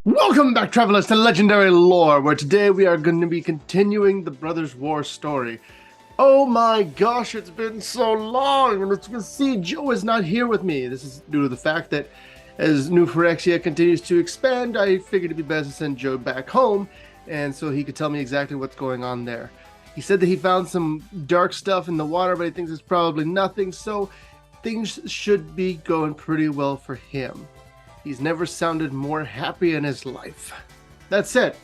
Welcome back, travelers, to Legendary Lore, where today we are going to be continuing the Brothers' War story. Oh my gosh, it's been so long, and as you can see, Joe is not here with me. This is due to the fact that as New Phyrexia continues to expand, I figured it'd be best to send Joe back home, and so he could tell me exactly what's going on there. He said that he found some dark stuff in the water, but he thinks it's probably nothing, so things should be going pretty well for him. He's never sounded more happy in his life. That said,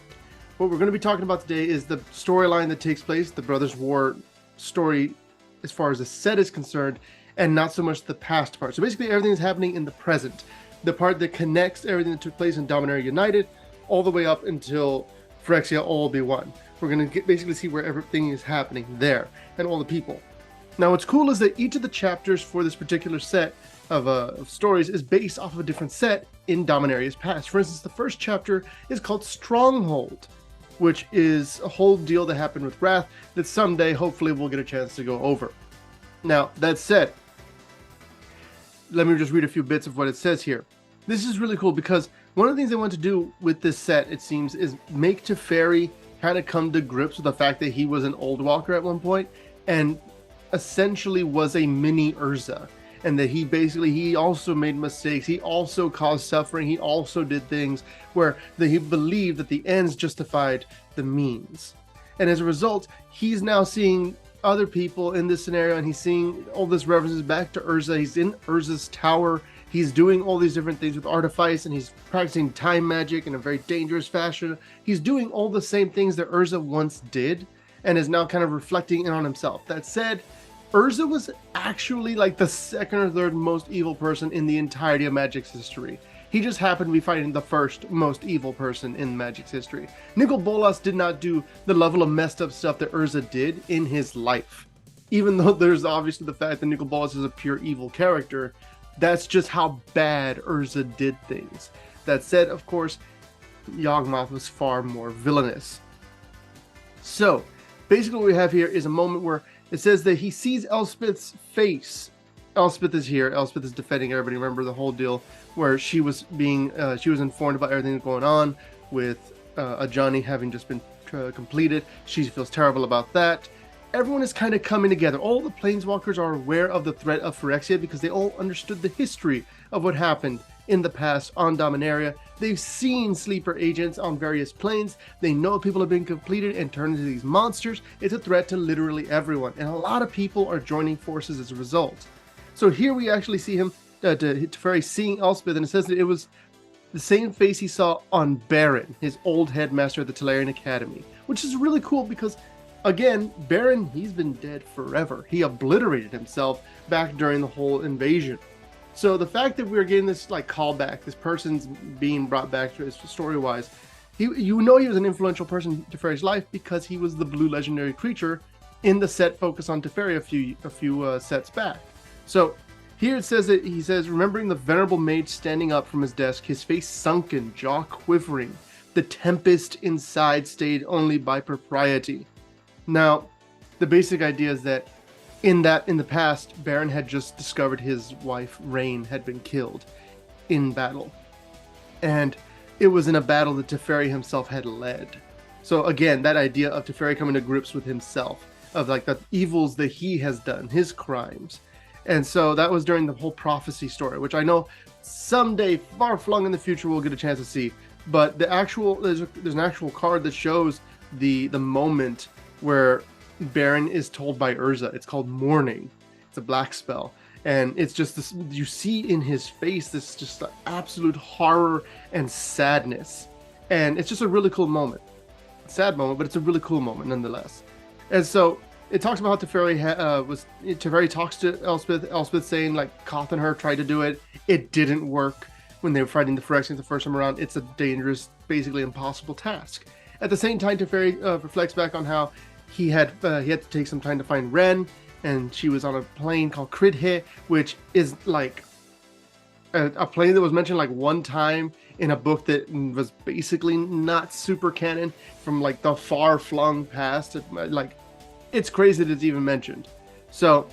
what we're going to be talking about today is the storyline that takes place, the Brothers' War story as far as the set is concerned, and not so much the past part. So basically everything is happening in the present. The part that connects everything that took place in Dominaria United all the way up until Phyrexia all be one. We're going to basically see where everything is happening there and all the people. Now what's cool is that each of the chapters for this particular set of stories is based off of a different set in Dominaria's past. For instance, the first chapter is called Stronghold, which is a whole deal that happened with Wrath that someday hopefully we'll get a chance to go over. Now that said, let me just read a few bits of what it says here. This is really cool because one of the things they want to do with this set, it seems, is make Teferi kind of come to grips with the fact that he was an Old Walker at one point and essentially was a mini Urza. And that he also made mistakes, he also caused suffering, he also did things where he believed that the ends justified the means. And as a result, he's now seeing other people in this scenario, and he's seeing all this references back to Urza. He's in Urza's tower, he's doing all these different things with artifice, and he's practicing time magic in a very dangerous fashion. He's doing all the same things that Urza once did, and is now kind of reflecting in on himself. That said, Urza was actually like the second or third most evil person in the entirety of Magic's history. He just happened to be fighting the first most evil person in Magic's history. Nicol Bolas did not do the level of messed up stuff that Urza did in his life. Even though there's obviously the fact that Nicol Bolas is a pure evil character, that's just how bad Urza did things. That said, of course, Yawgmoth was far more villainous. So, basically what we have here is a moment where it says that he sees Elspeth's face. Elspeth is here. Elspeth is defending everybody. Remember the whole deal where she was informed about everything that's going on with Ajani having just been completed. She feels terrible about that. Everyone is kind of coming together. All the planeswalkers are aware of the threat of Phyrexia because they all understood the history of what happened in the past on Dominaria. They've seen sleeper agents on various planes. They know people have been completed and turned into these monsters. It's a threat to literally everyone, and a lot of people are joining forces as a result. So here we actually see him, Teferi seeing Elspeth, and it says that it was the same face he saw on Baron, his old headmaster at the Tolarian Academy, which is really cool because, again, Baron, he's been dead forever. He obliterated himself back during the whole invasion. So the fact that we're getting this like callback, this person's being brought back to his story-wise, you know he was an influential person in Teferi's life because he was the blue legendary creature in the set focus on Teferi a few sets back. So here it says that he says, remembering the venerable mage standing up from his desk, his face sunken, jaw quivering, the tempest inside stayed only by propriety. Now, the basic idea is that in the past, Baron had just discovered his wife, Rain, had been killed in battle. And it was in a battle that Teferi himself had led. So again, that idea of Teferi coming to grips with himself, of like the evils that he has done, his crimes. And so that was during the whole prophecy story, which I know someday, far flung in the future, we'll get a chance to see. But the actual, there's an actual card that shows the moment where Baron is told by Urza. It's called Mourning. It's a black spell, and it's just this, you see in his face this just absolute horror and sadness, and it's just a really cool moment. Sad moment, but it's a really cool moment nonetheless. And so it talks about how Teferi talks to Elspeth saying like Koth and her tried to do it, it didn't work when they were fighting the Phyrexians the first time around. It's a dangerous, basically impossible task. At the same time, Teferi reflects back on how he had to take some time to find Ren, and she was on a plane called Cridhe, which is like a plane that was mentioned like one time in a book that was basically not super canon from like the far-flung past. Like, it's crazy that it's even mentioned. So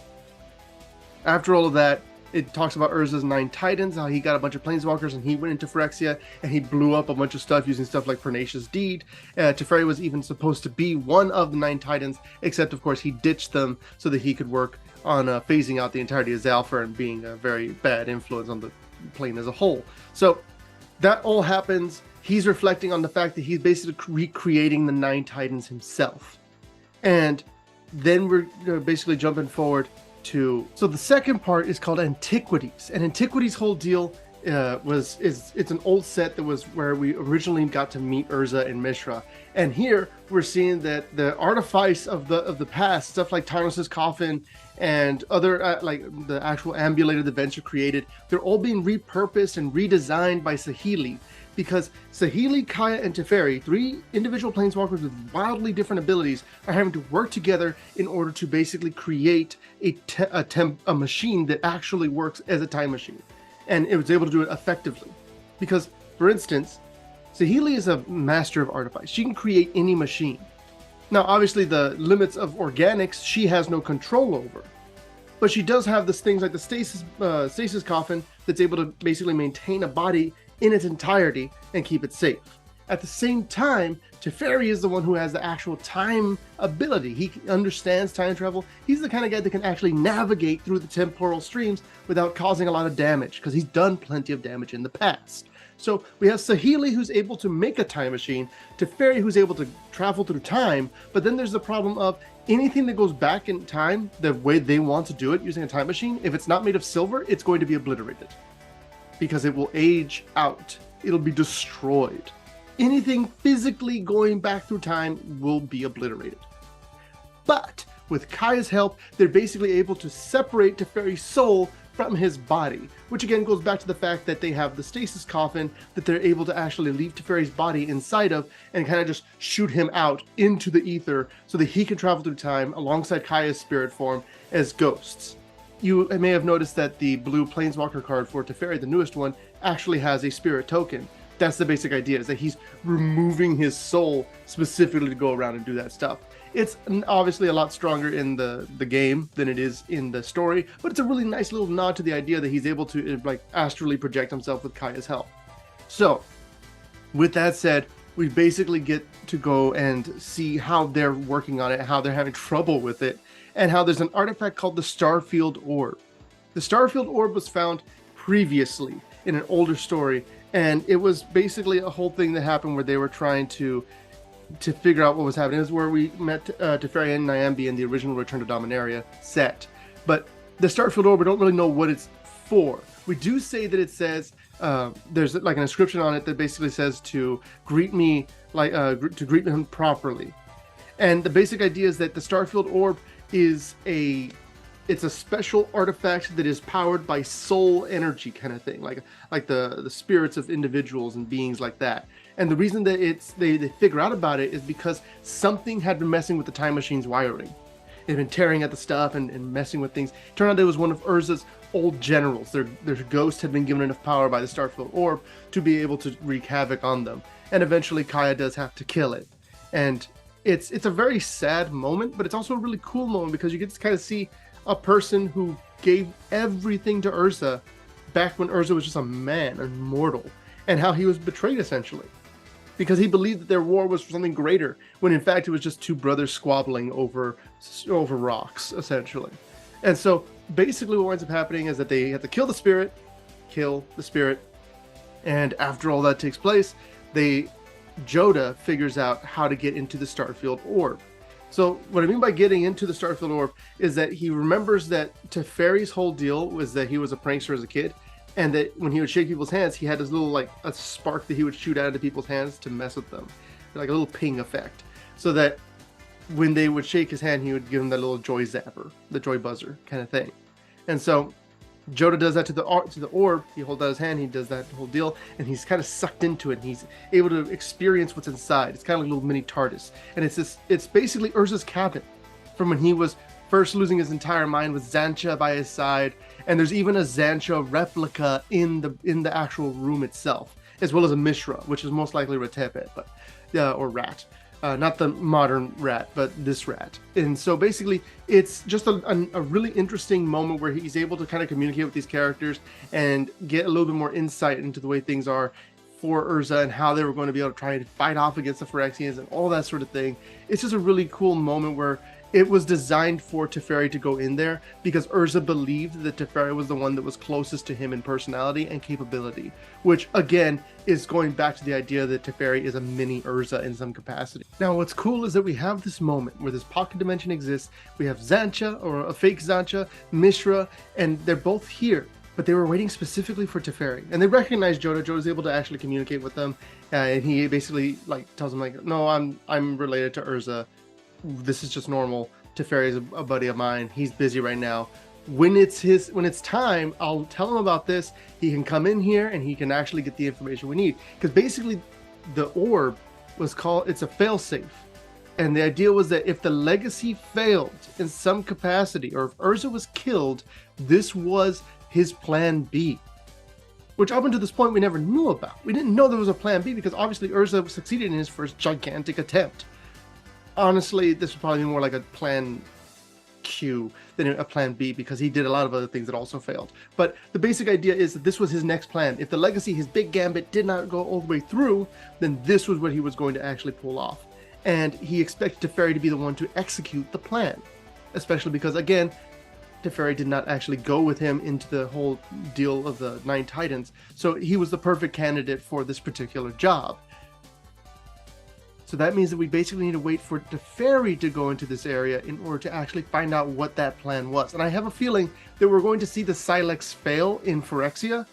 after all of that, it talks about Urza's 9 Titans, how he got a bunch of planeswalkers and he went into Phyrexia and he blew up a bunch of stuff using stuff like Pernicious Deed. Teferi was even supposed to be one of the 9 Titans, except of course he ditched them so that he could work on phasing out the entirety of Zalfir and being a very bad influence on the plane as a whole. So that all happens. He's reflecting on the fact that he's basically recreating the 9 Titans himself. And then we're basically jumping forward to, so the second part is called Antiquities, and Antiquities' whole deal it's an old set that was where we originally got to meet Urza and Mishra, and here we're seeing that the artifice of the past, stuff like Tarnos' coffin and other like the actual amulet that Venture created, they're all being repurposed and redesigned by Saheeli, because Saheeli, Kaya, and Teferi, 3 individual planeswalkers with wildly different abilities, are having to work together in order to basically create a machine that actually works as a time machine. And it was able to do it effectively. Because, for instance, Saheeli is a master of artifice. She can create any machine. Now, obviously, the limits of organics she has no control over. But she does have this things like the stasis coffin that's able to basically maintain a body in its entirety and keep it safe. At the same time, Teferi is the one who has the actual time ability. He understands time travel. He's the kind of guy that can actually navigate through the temporal streams without causing a lot of damage, because he's done plenty of damage in the past. So we have Saheeli, who's able to make a time machine, Teferi, who's able to travel through time, but then there's the problem of anything that goes back in time the way they want to do it using a time machine, if it's not made of silver, it's going to be obliterated. Because it will age out. It'll be destroyed. Anything physically going back through time will be obliterated. But with Kaya's help, they're basically able to separate Teferi's soul from his body, which again goes back to the fact that they have the stasis coffin that they're able to actually leave Teferi's body inside of and kind of just shoot him out into the ether so that he can travel through time alongside Kaya's spirit form as ghosts. You may have noticed that the blue Planeswalker card for Teferi, the newest one, actually has a spirit token. That's the basic idea, is that he's removing his soul specifically to go around and do that stuff. It's obviously a lot stronger in the game than it is in the story, but it's a really nice little nod to the idea that he's able to like astrally project himself with Kaya's help. So, with that said, we basically get to go and see how they're working on it, how they're having trouble with it, and how there's an artifact called the Starfield Orb. The Starfield Orb was found previously in an older story, and it was basically a whole thing that happened where they were trying to figure out what was happening. It was where we met Teferi and Nyambi in the original Return to Dominaria set. But the Starfield Orb, we don't really know what it's for. We do say that it says, there's like an inscription on it that basically says to greet me, like to greet him properly. And the basic idea is that the Starfield Orb is it's a special artifact that is powered by soul energy kind of thing, like the spirits of individuals and beings like that. And the reason that they figure out about it is because something had been messing with the time machine's wiring. It had been tearing at the stuff and messing with things. Turned out it was one of Urza's old generals. Their ghost had been given enough power by the Starfield Orb to be able to wreak havoc on them. And eventually Kaya does have to kill it. And it's a very sad moment, but it's also a really cool moment because you get to kind of see a person who gave everything to Urza back when Urza was just a man, a mortal, and how he was betrayed essentially. Because he believed that their war was for something greater, when in fact it was just two brothers squabbling over rocks, essentially. And so basically what winds up happening is that they have to kill the spirit, and after all that takes place, Joda figures out how to get into the Starfield Orb. So what I mean by getting into the Starfield Orb is that he remembers that Teferi's whole deal was that he was a prankster as a kid, and that when he would shake people's hands, he had this little, like, a spark that he would shoot out into people's hands to mess with them. Like a little ping effect. So that when they would shake his hand, he would give them that little joy zapper, the joy buzzer kind of thing. And so Joda does that to the orb. He holds out his hand, he does that whole deal, and he's kind of sucked into it, and he's able to experience what's inside. It's kind of like a little mini TARDIS. And it's basically Urza's cabin from when he was first losing his entire mind with Xantcha by his side, and there's even a Xantcha replica in the actual room itself, as well as a Mishra, which is most likely Retepet, or Rat. not the modern rat, but this rat. And so basically, it's just a really interesting moment where he's able to kind of communicate with these characters and get a little bit more insight into the way things are for Urza and how they were going to be able to try and fight off against the Phyrexians and all that sort of thing. It's just a really cool moment where it was designed for Teferi to go in there because Urza believed that Teferi was the one that was closest to him in personality and capability, which again is going back to the idea that Teferi is a mini Urza in some capacity. Now what's cool is that we have this moment where this pocket dimension exists. We have Xantcha, or a fake Xantcha, Mishra, and they're both here, but they were waiting specifically for Teferi, and they recognize Jodah. Joda's able to actually communicate with them, and he basically tells them no, I'm related to Urza. This is just normal. Teferi is a buddy of mine. He's busy right now. When it's time, I'll tell him about this. He can come in here and he can actually get the information we need. Because basically, the orb was it's a failsafe, and the idea was that if the legacy failed in some capacity, or if Urza was killed, this was his plan B. Which up until this point we never knew about. We didn't know there was a plan B because obviously Urza succeeded in his first gigantic attempt. Honestly, this would probably be more like a plan Q than a plan B because he did a lot of other things that also failed. But the basic idea is that this was his next plan. If the legacy, his big gambit, did not go all the way through, then this was what he was going to actually pull off. And he expected Teferi to be the one to execute the plan. Especially because, again, Teferi did not actually go with him into the whole deal of the 9 Titans. So he was the perfect candidate for this particular job. So that means that we basically need to wait for Teferi to go into this area in order to actually find out what that plan was. And I have a feeling that we're going to see the Silex fail in Phyrexia,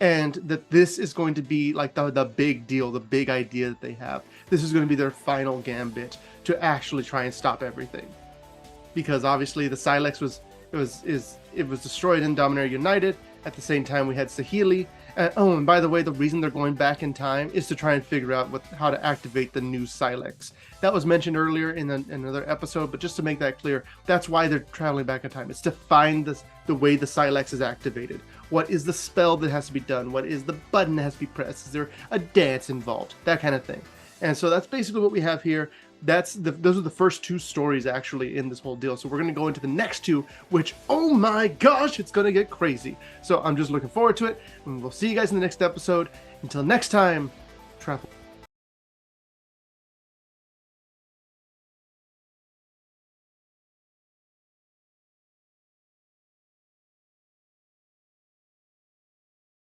and that this is going to be like the big deal, the big idea that they have. This is going to be their final gambit to actually try and stop everything. Because obviously the Silex was destroyed in Dominaria United. At the same time, we had Saheeli. And by the way, the reason they're going back in time is to try and figure out how to activate the new Silex. That was mentioned earlier in another episode, but just to make that clear, that's why they're traveling back in time. It's to find the way the Silex is activated. What is the spell that has to be done? What is the button that has to be pressed? Is there a dance involved? That kind of thing. And so that's basically what we have here. Those are the first 2 stories actually in this whole deal. So we're going to go into the next 2, which, oh my gosh, it's going to get crazy. So I'm just looking forward to it, and we'll see you guys in the next episode. Until next time, travel.